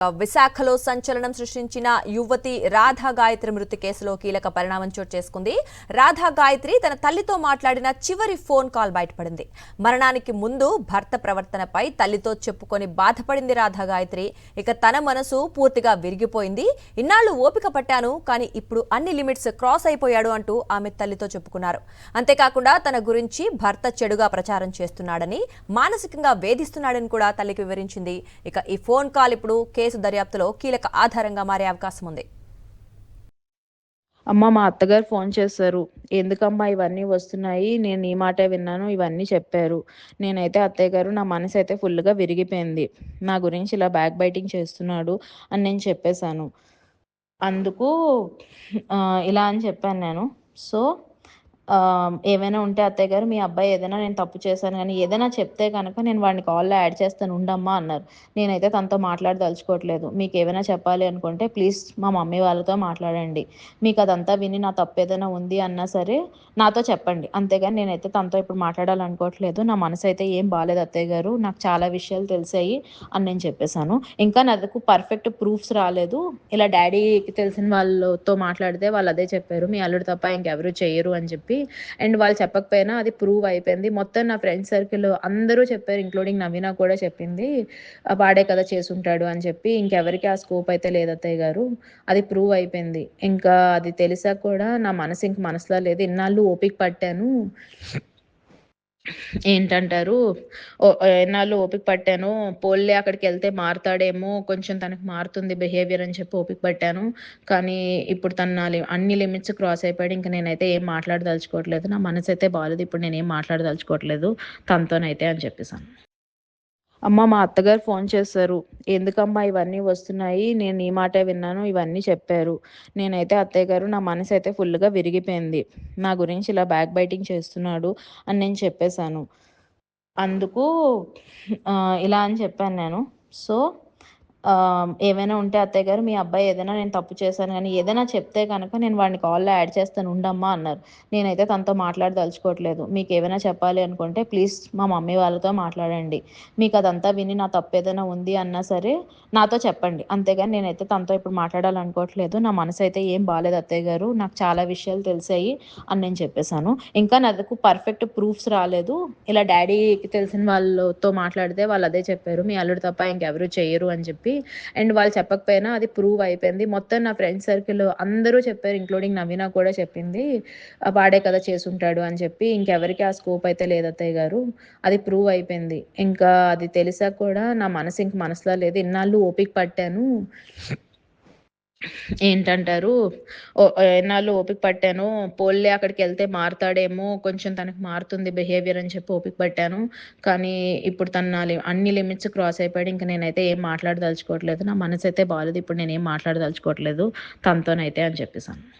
విశాఖలో సంచలనం సృష్టించిన యువతి రాధా గాయత్రి మృతి కేసులో కీలక పరిణామం చోటు చేసుకుంది. రాధా గాయత్రి తన తల్లితో మాట్లాడిన చివరి ఫోన్ కాల్ బయటపడింది. మరణానికి ముందు భర్త ప్రవర్తనపై తల్లితో చెప్పుకొని బాధపడింది రాధా గాయత్రి. ఇక తన మనసు పూర్తిగా విరిగిపోయింది. ఇన్నాళ్లు ఓపిక పట్టాను, కానీ ఇప్పుడు అన్ని లిమిట్స్ క్రాస్ అయిపోయాడు అంటూ ఆమె తల్లితో చెప్పుకున్నారు. అంతేకాకుండా తన గురించి భర్త చెడుగా ప్రచారం చేస్తున్నాడని, మానసికంగా వేధిస్తున్నాడని కూడా తల్లికి వివరించింది. ఇక ఈ ఫోన్ కాల్ ఇప్పుడు కేసు దర్యాప్తులో కీలక ఆధారంగా మారే అవకాశం ఉంది. అమ్మ, మా అత్తగారు ఫోన్ చేశారు. ఎందుకమ్మా ఇవన్నీ వస్తున్నాయి? నేను ఈ మాటే విన్నాను, ఇవన్నీ చెప్పారు. నేనైతే అత్తయ్య గారు, నా మనసైతే ఫుల్‌గా విరిగిపోయింది. నా గురించి ఇలా బ్యాక్ బైటింగ్ చేస్తున్నాడు అని నేను చెప్పేశాను. అందుకు ఇలా అని చెప్పాను నేను. సో, ఏవైనా ఉంటే అత్తయ్య గారు, మీ అబ్బాయి ఏదైనా నేను తప్పు చేశాను గానీ, ఏదైనా చెప్తే గనక నేను వాడిని కాల్‌లో యాడ్ చేస్తాను ఉండమ్మా అన్నారు. నేనైతే తనతో మాట్లాడదలుచుకోవట్లేదు. మీకేమైనా చెప్పాలి అనుకుంటే ప్లీజ్ మా మమ్మీ వాళ్ళతో మాట్లాడండి. మీకదంతా విని నా తప్పేదైనా ఉంది అన్నా సరే నాతో చెప్పండి. అంతేగాని నేనైతే తనతో ఇప్పుడు మాట్లాడాలనుకోవట్లేదు. నా మనసైతే ఏం బాలేదు అత్తయ్య గారు. నాకు చాలా విషయాలు తెలిసాయి అని నేను చెప్పేశాను. ఇంకా నాకు పర్ఫెక్ట్ ప్రూఫ్స్ రాలేదు. ఇలా డ్యాడీకి తెలిసిన వాళ్ళతో మాట్లాడితే వాళ్ళు అదే చెప్పారు. మీ అల్లుడు తప్ప ఇంకెవరు చెయ్యరు అని చెప్పి. అండ్ వాళ్ళు చెప్పకపోయినా అది ప్రూవ్ అయిపోయింది. మొత్తం నా ఫ్రెండ్ సర్కిల్ అందరూ చెప్పారు. ఇంక్లూడింగ్ నవీన కూడా చెప్పింది. వాడే కదా చేసుంటాడు అని చెప్పి. ఇంకెవరికి ఆ స్కోప్ అయితే లేదు అత్తయ్య గారు. అది ప్రూవ్ అయిపోయింది. ఇంకా అది తెలిసాక కూడా నా మనసు ఇంక మనసులో లేదు. ఇన్నాళ్ళు ఓపిక పట్టాను. ఏంటంటారు? ఎన్నాళ్ళు ఓపిక పట్టాను. పోన్లే అక్కడికెళ్తే మారతాడేమో, కొంచెం తనకి మారుతుంది బిహేవియర్ అని చెప్పి ఓపిక పట్టాను. కానీ ఇప్పుడు తను అన్ని లిమిట్స్ క్రాస్ అయిపోయాడు. ఇంక నేనైతే ఏం మాట్లాడదలుచుకోవట్లేదు. నా మనసైతే బాలేదు. ఇప్పుడు నేనేం మాట్లాడదలుచుకోవట్లేదు తనతోనైతే అని చెప్పేసాను. అమ్మ, మా అత్తగారు ఫోన్ చేశారు. ఎందుకమ్మా ఇవన్నీ వస్తున్నాయి? నేను ఈ మాటే విన్నాను, ఇవన్నీ చెప్పారు. నేనైతే అత్తయ్య గారు, నా మనసైతే ఫుల్‌గా విరిగిపోయింది. నా గురించి ఇలా బ్యాక్ బైటింగ్ చేస్తున్నాడు అని నేను చెప్పేశాను. అందుకు ఇలా అని చెప్పాను నేను. సో, ఏవైనా ఉంటే అత్తయ్య గారు, మీ అబ్బాయి ఏదైనా నేను తప్పు చేశాను గానీ, ఏదైనా చెప్తే గనక నేను వాడిని కాల్‌లో యాడ్ చేస్తాను ఉండమ్మా అన్నారు. నేనైతే తనతో మాట్లాడదలుచుకోవట్లేదు. మీకేమైనా చెప్పాలి అనుకుంటే ప్లీజ్ మా మమ్మీ వాళ్ళతో మాట్లాడండి. మీకదంతా విని నా తప్పేదైనా ఉంది అన్నా సరే నాతో చెప్పండి. అంతేగాని నేనైతే తనతో ఇప్పుడు మాట్లాడాలనుకోవట్లేదు. నా మనసైతే ఏం బాలేదు అత్తయ్య గారు. నాకు చాలా విషయాలు తెలిసాయి అని నేను చెప్పేశాను. ఇంకా నాకు పర్ఫెక్ట్ ప్రూఫ్స్ రాలేదు. ఇలా డ్యాడీకి తెలిసిన వాళ్ళతో మాట్లాడితే వాళ్ళు అదే చెప్పారు. మీ అల్లుడు తప్ప ఇంకెవరు చెయ్యరు అని చెప్పి. అండ్ వాళ్ళు చెప్పకపోయినా అది ప్రూవ్ అయిపోయింది. మొత్తం నా ఫ్రెండ్ సర్కిల్ అందరూ చెప్పారు. ఇంక్లూడింగ్ నవీన కూడా చెప్పింది. వాడే కదా చేసుంటాడు అని చెప్పి. ఇంకెవరికి ఆ స్కోప్ అయితే లేదు అత్తయ్య గారు. అది ప్రూవ్ అయిపోయింది. ఇంకా అది తెలిసాక కూడా నా మనసు ఇంక మనసులో లేదు. ఇన్నాళ్ళు ఓపిక పట్టాను. ఏంటంటారు? ఎన్నాళ్ళు ఓపిక పట్టాను. పోన్లే అక్కడికెళ్తే మారతాడేమో, కొంచెం తనకి మారుతుంది బిహేవియర్ అని చెప్పి ఓపిక పట్టాను. కానీ ఇప్పుడు తను అన్ని లిమిట్స్ క్రాస్ అయిపోయాడు. ఇంక నేనైతే ఏం మాట్లాడదలుచుకోవట్లేదు. నా మనసైతే బాలేదు. ఇప్పుడు నేనేం మాట్లాడదలుచుకోవట్లేదు తనతోనైతే అని చెప్పేసాను.